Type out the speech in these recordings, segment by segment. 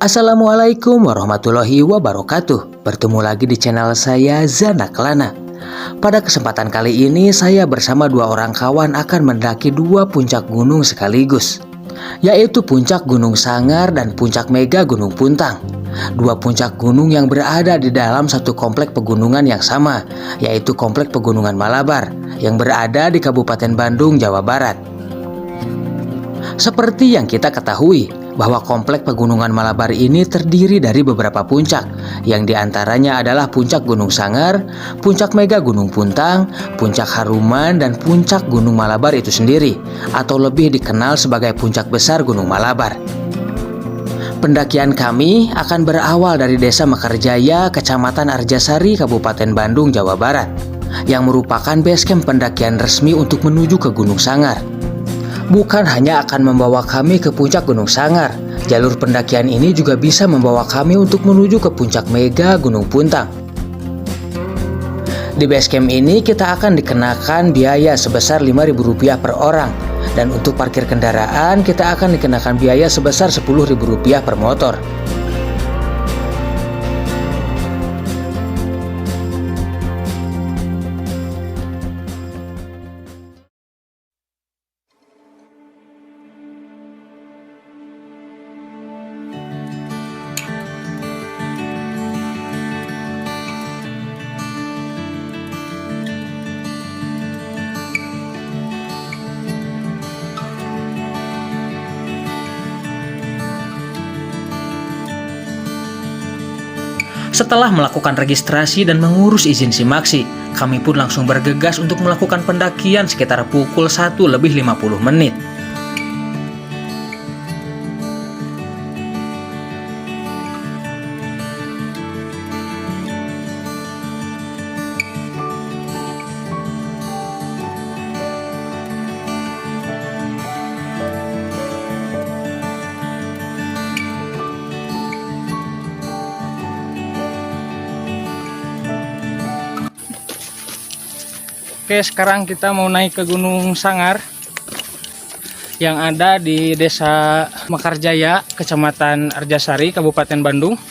Assalamualaikum warahmatullahi wabarakatuh. Bertemu lagi di channel saya Zanaklana. Pada kesempatan kali ini saya bersama dua orang kawan akan mendaki dua puncak gunung sekaligus, yaitu puncak Gunung Sangar dan puncak Mega Gunung Puntang. Dua puncak gunung yang berada di dalam satu komplek pegunungan yang sama, yaitu Komplek Pegunungan Malabar yang berada di Kabupaten Bandung, Jawa Barat. Seperti yang kita ketahui, bahwa Komplek Pegunungan Malabar ini terdiri dari beberapa puncak, yang diantaranya adalah Puncak Gunung Sangar, Puncak Mega Gunung Puntang, Puncak Haruman, dan Puncak Gunung Malabar itu sendiri, atau lebih dikenal sebagai Puncak Besar Gunung Malabar. Pendakian kami akan berawal dari Desa Mekarjaya, Kecamatan Arjasari, Kabupaten Bandung, Jawa Barat, yang merupakan basecamp pendakian resmi untuk menuju ke Gunung Sangar. Bukan hanya akan membawa kami ke puncak Gunung Sangar, jalur pendakian ini juga bisa membawa kami untuk menuju ke puncak Mega Gunung Puntang. Di basecamp ini kita akan dikenakan biaya sebesar Rp5.000 per orang, dan untuk parkir kendaraan kita akan dikenakan biaya sebesar Rp10.000 per motor. Setelah melakukan registrasi dan mengurus izin Simaksi, kami pun langsung bergegas untuk melakukan pendakian sekitar pukul 1:50. Oke, sekarang kita mau naik ke Gunung Sangar yang ada di Desa Mekarjaya, Kecamatan Arjasari, Kabupaten Bandung.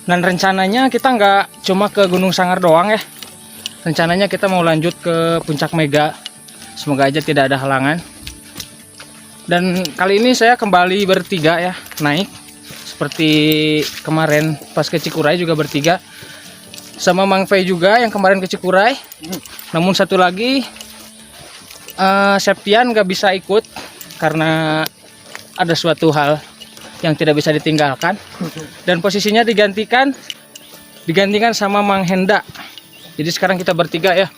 Dan rencananya kita nggak cuma ke Gunung Sangar doang ya. Rencananya kita mau lanjut ke Puncak Mega. Semoga aja tidak ada halangan. Dan kali ini saya kembali bertiga ya, naik. Seperti kemarin pas ke Cikuray juga bertiga. Sama Mang Fei juga yang kemarin ke Cikuray. Namun satu lagi Septian gak bisa ikut karena ada suatu hal yang tidak bisa ditinggalkan. Dan posisinya digantikan sama Mang Henda. Jadi sekarang kita bertiga ya,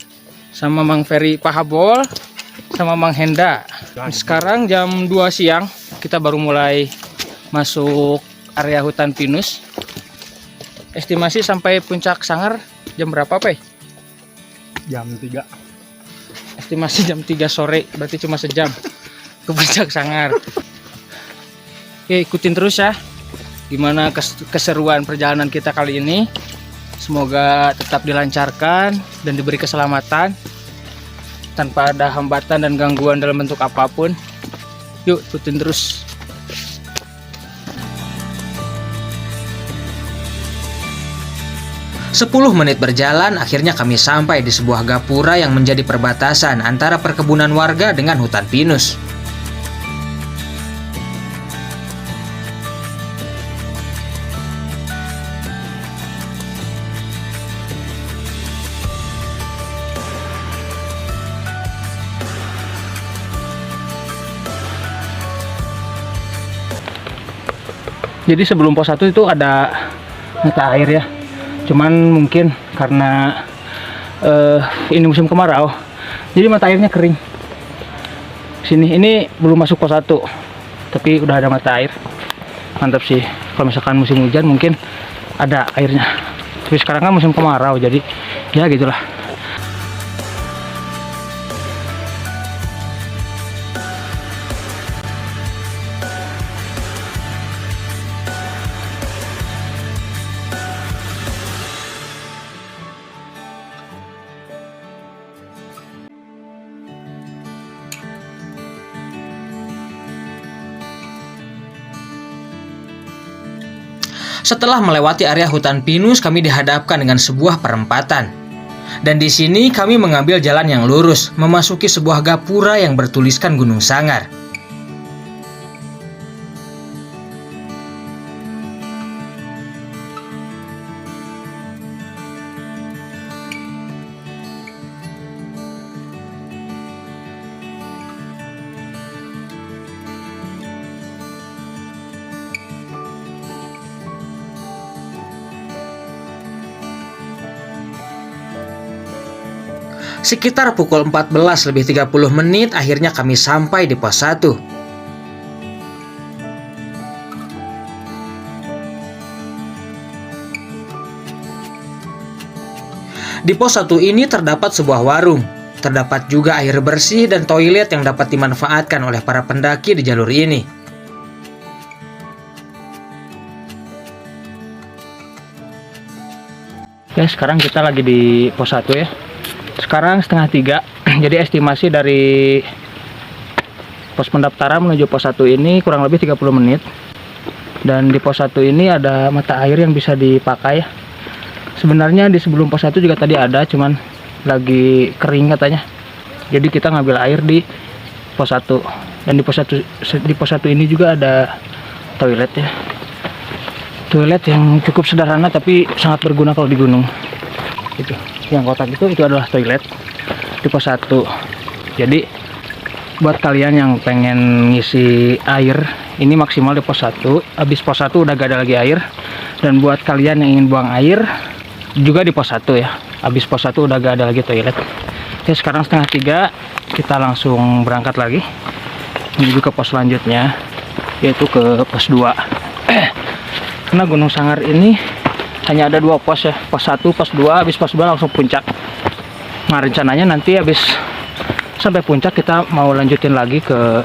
sama Mang Ferry Pahabol sama Mang Henda. Sekarang jam 2 siang kita baru mulai masuk area hutan pinus. Estimasi sampai puncak Sangar jam berapa, Pak? Jam 3. Estimasi jam 3 sore, berarti cuma sejam ke puncak Sangar. Oke, ikutin terus ya gimana keseruan perjalanan kita kali ini. Semoga tetap dilancarkan dan diberi keselamatan tanpa ada hambatan dan gangguan dalam bentuk apapun. Yuk, ikutin terus. 10 menit berjalan, akhirnya kami sampai di sebuah gapura yang menjadi perbatasan antara perkebunan warga dengan hutan pinus. Jadi sebelum pos 1 itu ada mata air ya. Cuman mungkin karena ini musim kemarau, jadi mata airnya kering. Sini ini belum masuk pos 1, tapi udah ada mata air. Mantap sih. Kalau misalkan musim hujan mungkin ada airnya. Tapi sekarang kan musim kemarau, jadi ya gitulah. Setelah melewati area hutan pinus, kami dihadapkan dengan sebuah perempatan. Dan di sini kami mengambil jalan yang lurus, memasuki sebuah gapura yang bertuliskan Gunung Sangar. Sekitar pukul 14:30 akhirnya kami sampai di pos 1. Di pos 1 ini terdapat sebuah warung. Terdapat juga air bersih dan toilet yang dapat dimanfaatkan oleh para pendaki di jalur ini. Oke, sekarang kita lagi di pos 1 ya. Sekarang 2:30. Jadi estimasi dari pos pendaftaran menuju pos 1 ini kurang lebih 30 menit. Dan di pos 1 ini ada mata air yang bisa dipakai. Sebenarnya di sebelum pos 1 juga tadi ada, cuman lagi kering katanya. Jadi kita ngambil air di pos 1. Dan di pos 1 ini juga ada toilet ya. Toilet yang cukup sederhana tapi sangat berguna kalau di gunung. Gitu. Yang kotak itu adalah toilet di pos 1. Jadi buat kalian yang pengen ngisi air, ini maksimal di pos 1. Habis pos 1 udah gak ada lagi air. Dan buat kalian yang ingin buang air juga di pos 1 ya. Habis pos 1 udah gak ada lagi toilet. Oke, sekarang 2:30 kita langsung berangkat lagi menuju ke pos selanjutnya, yaitu ke pos 2. Karena Gunung Sangar ini hanya ada 2 pos ya, pos 1, pos 2, habis pos 2 langsung puncak. Nah, rencananya nanti habis sampai puncak kita mau lanjutin lagi ke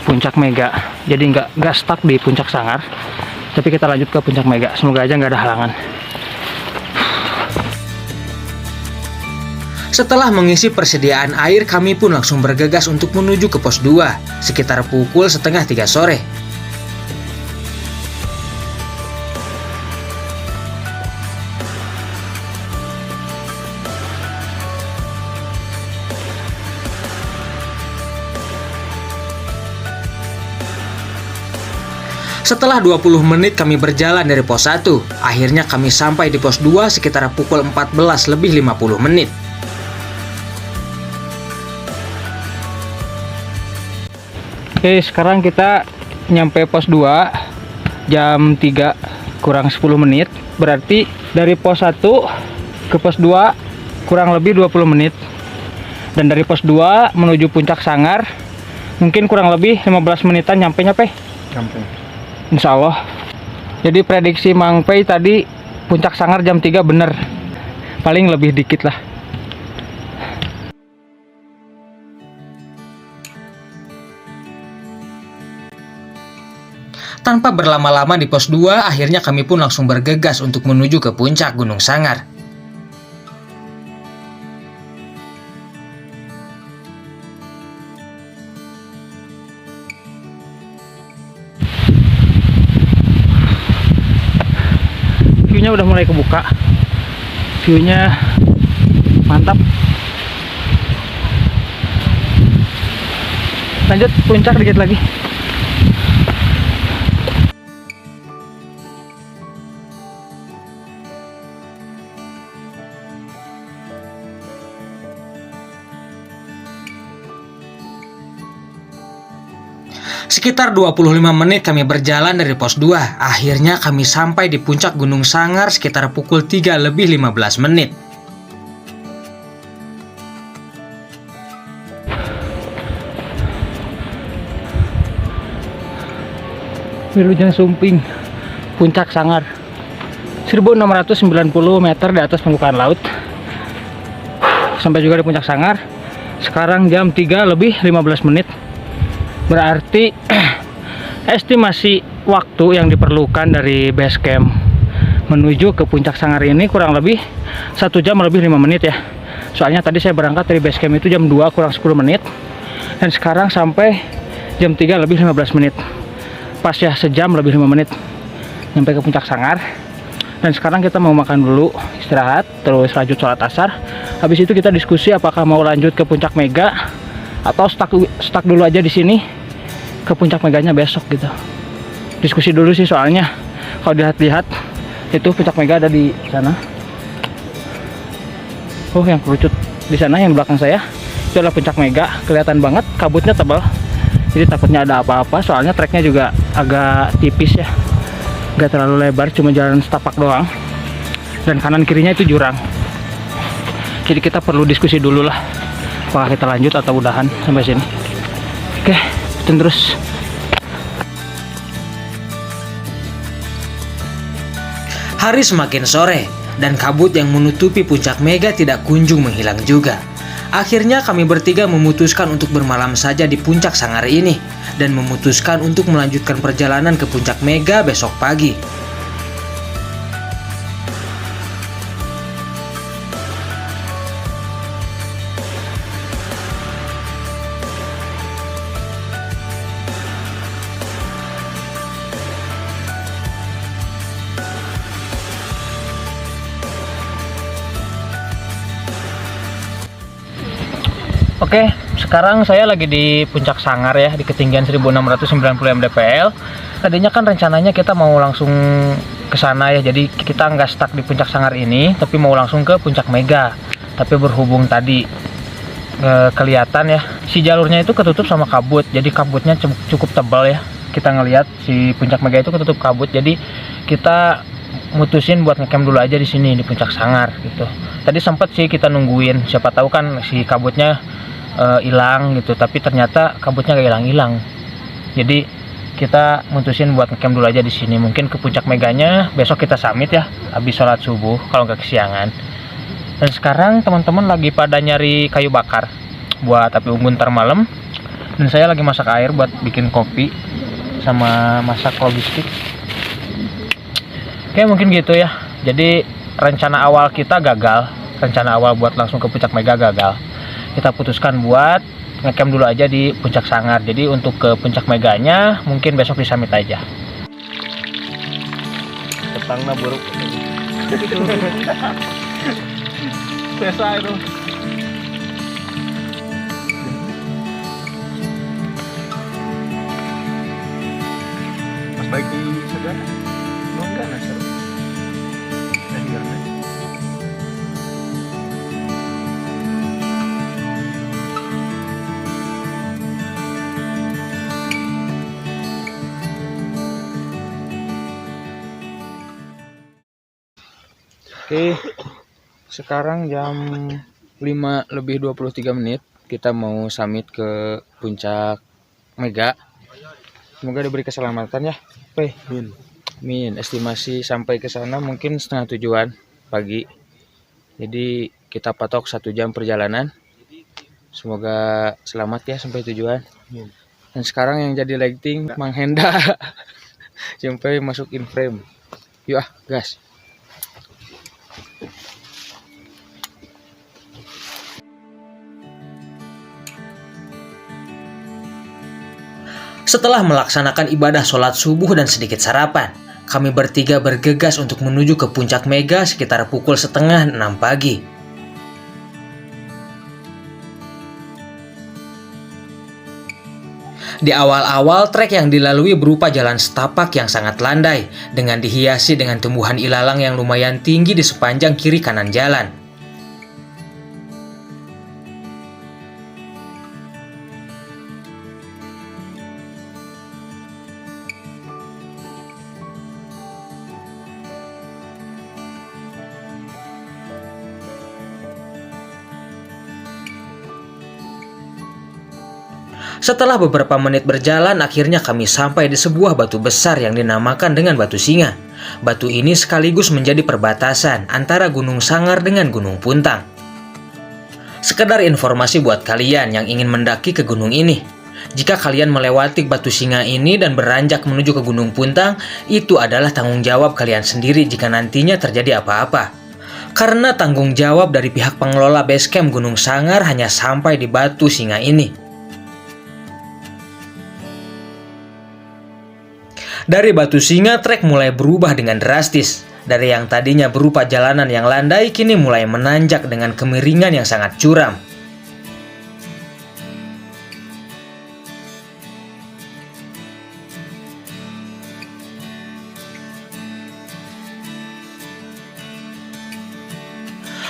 puncak Mega. Jadi nggak stuck di puncak Sangar, tapi kita lanjut ke puncak Mega. Semoga aja nggak ada halangan. Setelah mengisi persediaan air, kami pun langsung bergegas untuk menuju ke pos 2, sekitar pukul 2:30 sore. Setelah 20 menit kami berjalan dari pos 1, akhirnya kami sampai di pos 2 sekitar pukul 14:50. Oke, sekarang kita nyampe pos 2 jam 3 kurang 10 menit. Berarti dari pos 1 ke pos 2 kurang lebih 20 menit. Dan dari pos 2 menuju puncak Sangar mungkin kurang lebih 15 menitan nyampe. Insya Allah. Jadi prediksi Mang Pei tadi puncak Sangar jam 3 bener. Paling lebih dikit lah. Tanpa berlama-lama di pos 2, akhirnya kami pun langsung bergegas untuk menuju ke puncak Gunung Sangar. View-nya udah mulai kebuka. View-nya mantap. Lanjut puncak dikit lagi. Sekitar 25 menit kami berjalan dari pos 2. Akhirnya kami sampai di puncak Gunung Sangar sekitar pukul 3:15. Wilujeng Sumping, puncak Sangar, 1690 meter di atas permukaan laut. Sampai juga di puncak Sangar. Sekarang jam 3:15. Berarti estimasi waktu yang diperlukan dari base camp menuju ke puncak Sangar ini kurang lebih 1 jam lebih 5 menit ya. Soalnya tadi saya berangkat dari base camp itu jam 2 kurang 10 menit. Dan sekarang sampai jam 3:15. Pas ya, sejam lebih 5 menit. nyampe ke puncak Sangar. Dan sekarang kita mau makan dulu, istirahat, terus lanjut sholat asar. Habis itu kita diskusi apakah mau lanjut ke puncak Mega atau stuck dulu aja di sini, ke puncak Meganya besok gitu. Diskusi dulu sih, soalnya kalau dilihat-lihat itu puncak Mega ada di sana. Oh, yang kerucut di sana yang belakang saya itu adalah puncak Mega. Kelihatan banget kabutnya tebal, jadi takutnya ada apa-apa. Soalnya treknya juga agak tipis ya, gak terlalu lebar, cuma jalan setapak doang, dan kanan kirinya itu jurang. Jadi kita perlu diskusi dulu lah, apakah kita lanjut atau udahan sampai sini. Oke, ikutin terus. Hari semakin sore dan kabut yang menutupi puncak Mega tidak kunjung menghilang juga. Akhirnya kami bertiga memutuskan untuk bermalam saja di puncak Sangar ini dan memutuskan untuk melanjutkan perjalanan ke puncak Mega besok pagi. Oke, sekarang saya lagi di puncak Sangar ya, di ketinggian 1690 mdpl. Tadinya kan rencananya kita mau langsung ke sana ya, jadi kita nggak stuck di puncak Sangar ini, tapi mau langsung ke puncak Mega. Tapi berhubung tadi kelihatan ya, si jalurnya itu ketutup sama kabut, jadi kabutnya cukup tebal ya. Kita ngelihat si puncak Mega itu ketutup kabut, jadi kita mutusin buat ngecamp dulu aja di sini di puncak Sangar gitu. Tadi sempat sih kita nungguin, siapa tahu kan si kabutnya hilang gitu, tapi ternyata kabutnya gak hilang-hilang. Jadi kita mutusin buat ngecamp dulu aja di sini. Mungkin ke puncak Meganya besok kita summit ya, habis sholat subuh kalau nggak kesiangan. Dan sekarang teman-teman lagi pada nyari kayu bakar buat api unggun ntar malam. Dan saya lagi masak air buat bikin kopi sama masak logistik. Oke, mungkin gitu ya. Jadi rencana awal kita gagal, rencana awal buat langsung ke puncak Mega gagal. Kita putuskan buat ngecamp dulu aja di puncak Sangar. Jadi untuk ke puncak Meganya mungkin besok di summit aja. Petangnya buruk. Biasa itu. Pas baik di segala. Enggak nasar. Oke, sekarang jam 5:23. Kita mau summit ke puncak Mega. Semoga diberi keselamatan ya. Oke, min estimasi sampai ke sana mungkin setengah 7-an pagi. Jadi kita patok 1 jam perjalanan. Semoga selamat ya sampai tujuan. Dan sekarang yang jadi lighting Mang Henda sampai masuk in frame. Yuk gas. Setelah melaksanakan ibadah sholat subuh dan sedikit sarapan, kami bertiga bergegas untuk menuju ke puncak Mega sekitar pukul 5:30 pagi. Di awal-awal trek yang dilalui berupa jalan setapak yang sangat landai, dengan dihiasi dengan tumbuhan ilalang yang lumayan tinggi di sepanjang kiri kanan jalan. Setelah beberapa menit berjalan, akhirnya kami sampai di sebuah batu besar yang dinamakan dengan Batu Singa. Batu ini sekaligus menjadi perbatasan antara Gunung Sangar dengan Gunung Puntang. Sekedar informasi buat kalian yang ingin mendaki ke gunung ini. Jika kalian melewati Batu Singa ini dan beranjak menuju ke Gunung Puntang, itu adalah tanggung jawab kalian sendiri jika nantinya terjadi apa-apa. Karena tanggung jawab dari pihak pengelola basecamp Gunung Sangar hanya sampai di Batu Singa ini. Dari Batu Singa, trek mulai berubah dengan drastis. Dari yang tadinya berupa jalanan yang landai, kini mulai menanjak dengan kemiringan yang sangat curam.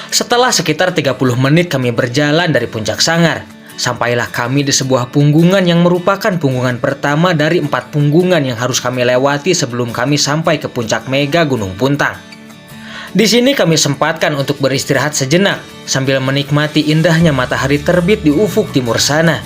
Setelah sekitar 30 menit kami berjalan dari Puncak Sangar, sampailah kami di sebuah punggungan yang merupakan punggungan pertama dari 4 punggungan yang harus kami lewati sebelum kami sampai ke Puncak Mega Gunung Puntang. Di sini kami sempatkan untuk beristirahat sejenak sambil menikmati indahnya matahari terbit di ufuk timur sana.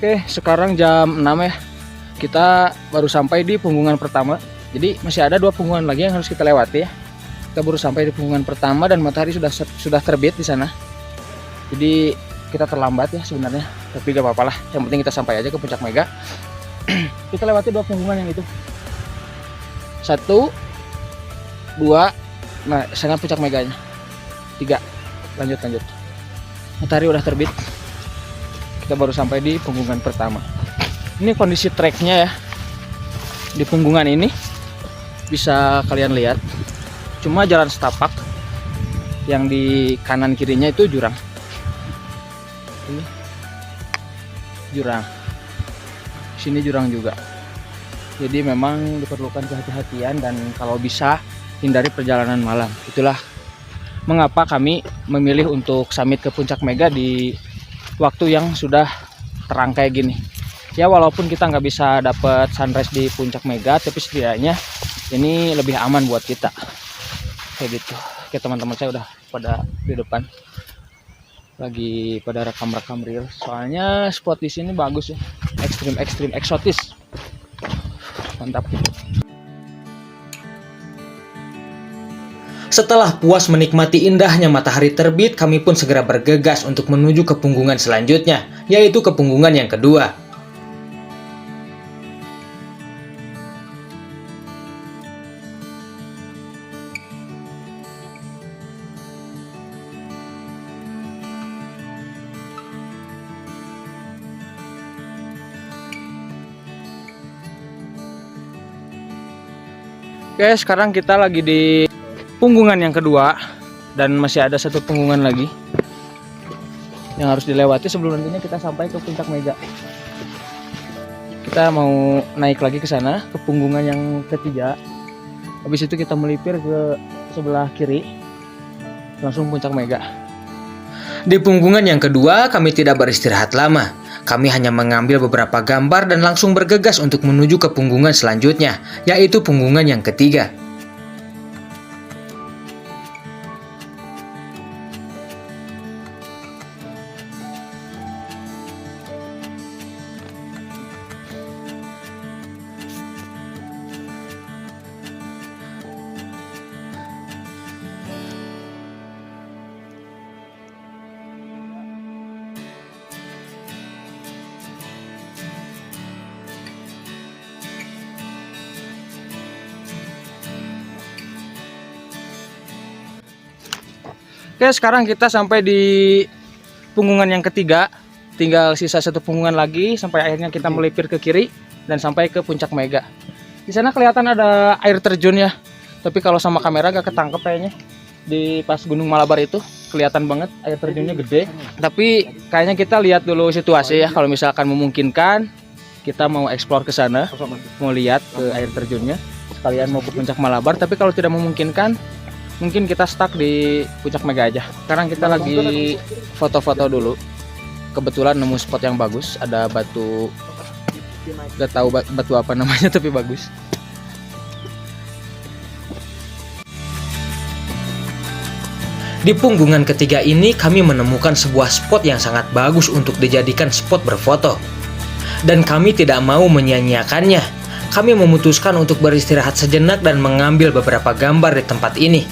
Oke, sekarang jam 6 ya. Kita baru sampai di punggungan pertama. Jadi masih ada 2 punggungan lagi yang harus kita lewati ya. Kita baru sampai di punggungan pertama dan matahari sudah terbit di sana. Jadi kita terlambat ya sebenarnya, tapi gak apa-apa lah. Yang penting kita sampai aja ke Puncak Mega. Kita lewati 2 punggungan yang itu. 1, 2, nah sana Puncak Meganya. 3, lanjut. Matahari udah terbit. Kita baru sampai di punggungan pertama. Ini kondisi treknya ya. Di punggungan ini bisa kalian lihat, cuma jalan setapak. Yang di kanan kirinya itu jurang. Ini jurang. Sini jurang juga. Jadi memang diperlukan kehati-hatian dan kalau bisa hindari perjalanan malam. Itulah mengapa kami memilih untuk summit ke Puncak Mega di waktu yang sudah terang kayak gini. Ya walaupun kita nggak bisa dapat sunrise di Puncak Mega, tapi setidaknya ini lebih aman buat kita. Kayak gitu. Oke, teman-teman saya udah pada di depan, lagi pada rekam reel. Soalnya spot di sini bagus ya, ekstrim eksotis, mantap. Setelah puas menikmati indahnya matahari terbit, kami pun segera bergegas untuk menuju ke punggungan selanjutnya, yaitu ke punggungan yang kedua. Oke, sekarang kita lagi di punggungan yang kedua dan masih ada 1 punggungan lagi yang harus dilewati sebelum nantinya kita sampai ke Puncak Mega. Kita mau naik lagi ke sana, ke punggungan yang ketiga. Habis itu kita melipir ke sebelah kiri, langsung Puncak Mega. Di punggungan yang kedua, kami tidak beristirahat lama. Kami hanya mengambil beberapa gambar dan langsung bergegas untuk menuju ke punggungan selanjutnya, yaitu punggungan yang ketiga. Oke, sekarang kita sampai di punggungan yang ketiga. Tinggal sisa 1 punggungan lagi sampai akhirnya kita melipir ke kiri dan sampai ke Puncak Mega. Di sana kelihatan ada air terjun ya. Tapi kalau sama kamera gak ketangkep kayaknya. Di pas Gunung Malabar itu kelihatan banget air terjunnya gede. Tapi kayaknya kita lihat dulu situasi ya. Kalau misalkan memungkinkan, kita mau explore ke sana, mau lihat ke air terjunnya. Sekalian mau ke Puncak Malabar. Tapi kalau tidak memungkinkan, mungkin kita stuck di Puncak Mega aja. Sekarang kita lagi foto-foto dulu. Kebetulan nemu spot yang bagus, ada batu, gak tahu batu apa namanya tapi bagus. Di punggungan ketiga ini kami menemukan sebuah spot yang sangat bagus untuk dijadikan spot berfoto. Dan kami tidak mau menyia-nyiakannya. Kami memutuskan untuk beristirahat sejenak dan mengambil beberapa gambar di tempat ini.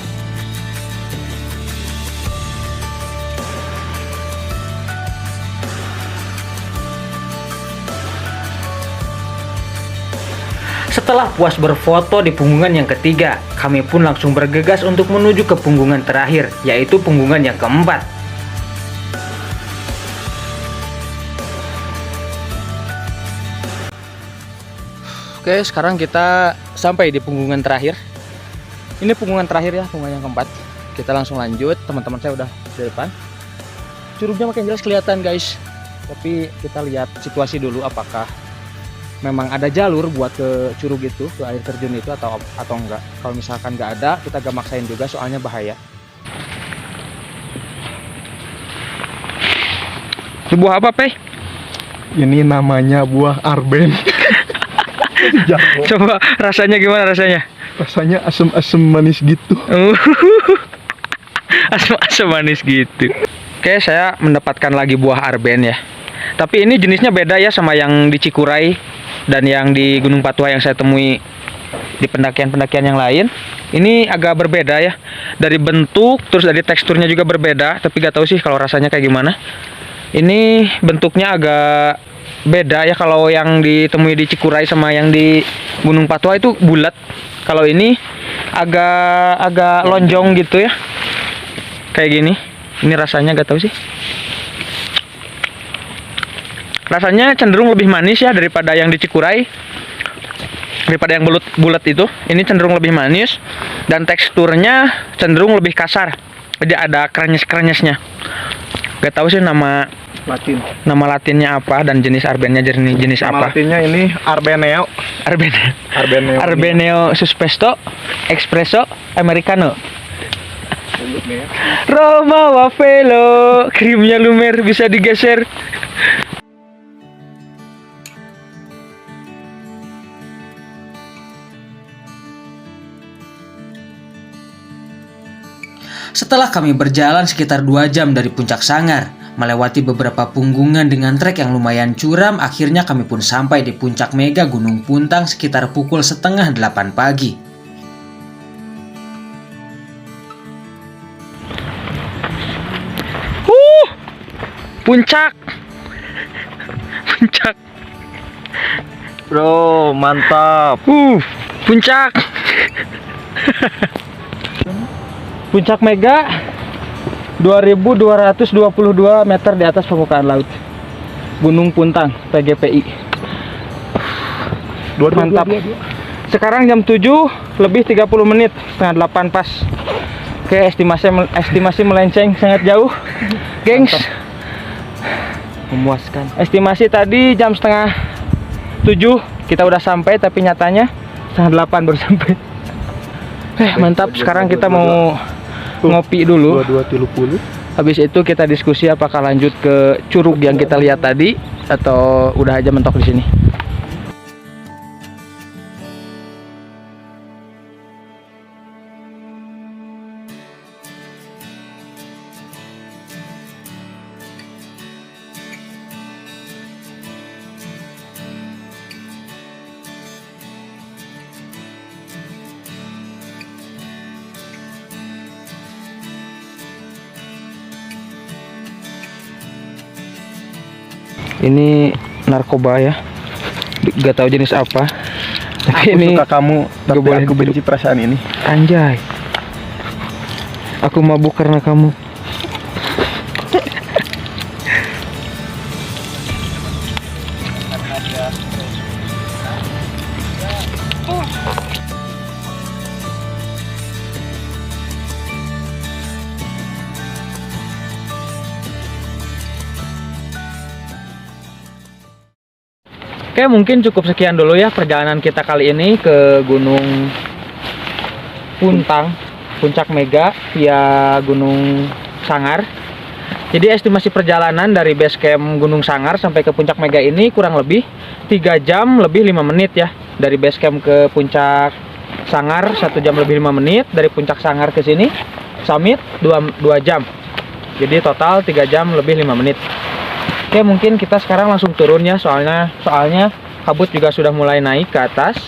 Setelah puas berfoto di punggungan yang ketiga, kami pun langsung bergegas untuk menuju ke punggungan terakhir, yaitu punggungan yang keempat. Oke, sekarang kita sampai di punggungan terakhir. Ini punggungan terakhir ya, punggungan yang keempat. Kita langsung lanjut, teman-teman saya udah di depan. Curugnya makin jelas kelihatan guys. Tapi kita lihat situasi dulu, apakah memang ada jalur buat ke curug itu, ke air terjun itu atau enggak. Kalau misalkan nggak ada, kita gak maksain juga soalnya bahaya. Ini buah apa, Pe? Ini namanya buah arben. Coba rasanya gimana rasanya? Rasanya asam-asam manis gitu. Asam-asam manis gitu. Oke, saya mendapatkan lagi buah arben ya. Tapi ini jenisnya beda ya sama yang di Cikuray dan yang di Gunung Patuha yang saya temui di pendakian-pendakian yang lain. Ini agak berbeda ya. Dari bentuk, terus dari teksturnya juga berbeda. Tapi gak tahu sih kalau rasanya kayak gimana. Ini bentuknya agak beda ya, kalau yang ditemui di Cikuray sama yang di Gunung Patuha itu bulat. Kalau ini agak lonjong gitu ya. Kayak gini. Ini rasanya gak tahu sih. Rasanya cenderung lebih manis ya daripada yang di Cikuray. Daripada yang bulat itu. Ini cenderung lebih manis dan teksturnya cenderung lebih kasar. Jadi ada krenyes-krenyesnya. Gak tahu sih nama latinnya apa dan jenis arbennya jenis Nama apa. latinnya ini Arbeneo. Arbeneo Suspesto Espresso Americano. Roma Wafelo, krimnya lumer bisa digeser. Setelah kami berjalan sekitar 2 jam dari puncak Sangar, melewati beberapa punggungan dengan trek yang lumayan curam, akhirnya kami pun sampai di puncak Mega Gunung Puntang sekitar pukul setengah 8 pagi. Puncak. Bro, mantap. Puncak. Puncak Mega 2222 meter di atas permukaan laut. Gunung Puntang, PGPI. Mantap. Sekarang jam 7 lebih 30 menit, setengah 8 pas. Oke, estimasi melenceng sangat jauh, gengs. Memuaskan. Estimasi tadi jam setengah 7 kita udah sampai, tapi nyatanya setengah 8 baru sampai. Mantap. Sekarang kita mau ngopi dulu. 22.30. Habis itu kita diskusi apakah lanjut ke curug yang kita lihat tadi atau udah aja mentok di sini. Ini narkoba ya, gak tahu jenis apa. Tapi Aku ini suka kamu, tapi boleh aku benci perasaan ini. Anjay, aku mabuk karena kamu. Oke, mungkin cukup sekian dulu ya perjalanan kita kali ini ke Gunung Puntang, Puncak Mega via Gunung Sangar. Jadi estimasi perjalanan dari base camp Gunung Sangar sampai ke Puncak Mega ini kurang lebih 3 jam lebih 5 menit ya. Dari base camp ke Puncak Sangar 1 jam lebih 5 menit, dari Puncak Sangar ke sini summit 2 jam. Jadi total 3 jam lebih 5 menit. Oke, mungkin kita sekarang langsung turun ya, soalnya kabut juga sudah mulai naik ke atas.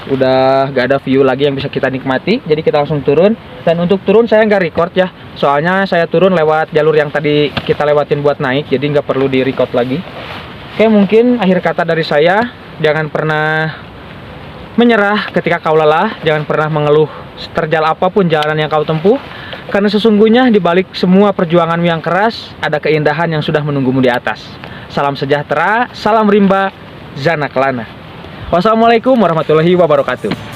Udah gak ada view lagi yang bisa kita nikmati. Jadi kita langsung turun. Dan untuk turun saya nggak record ya, soalnya saya turun lewat jalur yang tadi kita lewatin buat naik. Jadi nggak perlu di record lagi. Oke, mungkin akhir kata dari saya, jangan pernah menyerah ketika kau lelah, jangan pernah mengeluh terjal apapun jalanan yang kau tempuh, karena sesungguhnya di balik semua perjuanganmu yang keras, ada keindahan yang sudah menunggumu di atas. Salam sejahtera, salam rimba, Zana Kelana. Wassalamualaikum warahmatullahi wabarakatuh.